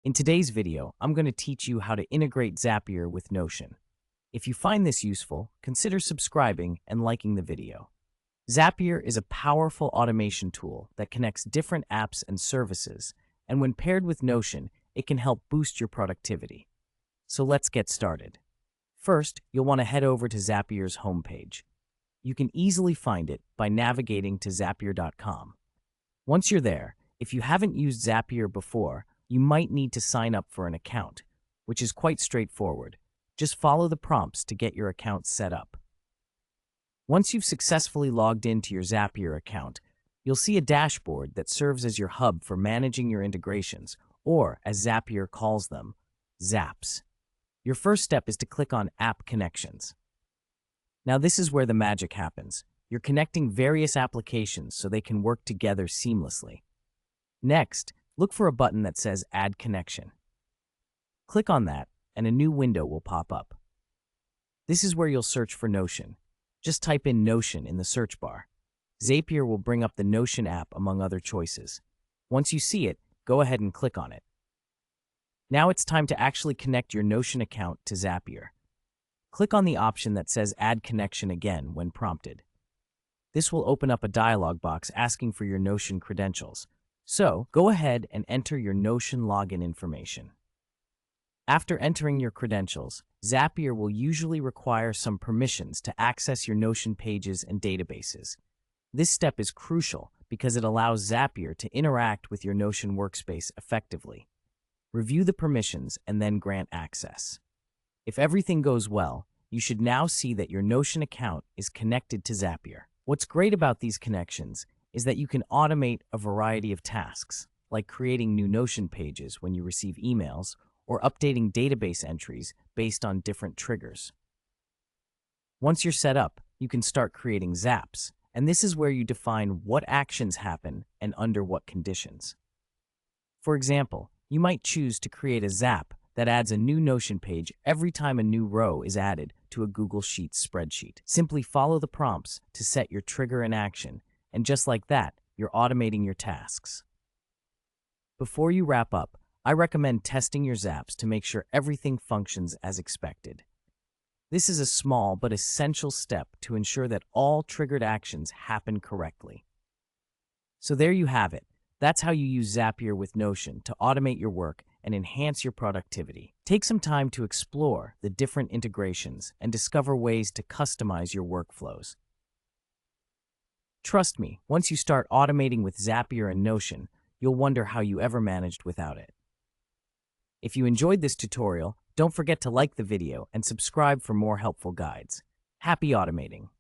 In today's video, I'm going to teach you how to integrate Zapier with Notion. If you find this useful, consider subscribing and liking the video. Zapier is a powerful automation tool that connects different apps and services, and when paired with Notion, it can help boost your productivity. So let's get started. First, you'll want to head over to Zapier's homepage. You can easily find it by navigating to zapier.com. Once you're there, if you haven't used Zapier before, you might need to sign up for an account, which is quite straightforward. Just follow the prompts to get your account set up. Once you've successfully logged into your Zapier account, you'll see a dashboard that serves as your hub for managing your integrations, or as Zapier calls them, Zaps. Your first step is to click on App Connections. Now this is where the magic happens. You're connecting various applications so they can work together seamlessly. Next, look for a button that says Add Connection. Click on that, and a new window will pop up. This is where you'll search for Notion. Just type in Notion in the search bar. Zapier will bring up the Notion app among other choices. Once you see it, go ahead and click on it. Now it's time to actually connect your Notion account to Zapier. Click on the option that says Add Connection again when prompted. This will open up a dialog box asking for your Notion credentials. So, go ahead and enter your Notion login information. After entering your credentials, Zapier will usually require some permissions to access your Notion pages and databases. This step is crucial because it allows Zapier to interact with your Notion workspace effectively. Review the permissions and then grant access. If everything goes well, you should now see that your Notion account is connected to Zapier. What's great about these connections is that you can automate a variety of tasks, like creating new Notion pages when you receive emails or updating database entries based on different triggers. Once you're set up, you can start creating Zaps, and this is where you define what actions happen and under what conditions. For example, you might choose to create a Zap that adds a new Notion page every time a new row is added to a Google Sheets spreadsheet. Simply follow the prompts to set your trigger in action, and just like that, you're automating your tasks. Before you wrap up, I recommend testing your Zaps to make sure everything functions as expected. This is a small but essential step to ensure that all triggered actions happen correctly. So there you have it. That's how you use Zapier with Notion to automate your work and enhance your productivity. Take some time to explore the different integrations and discover ways to customize your workflows. Trust me, once you start automating with Zapier and Notion, you'll wonder how you ever managed without it. If you enjoyed this tutorial, don't forget to like the video and subscribe for more helpful guides. Happy automating!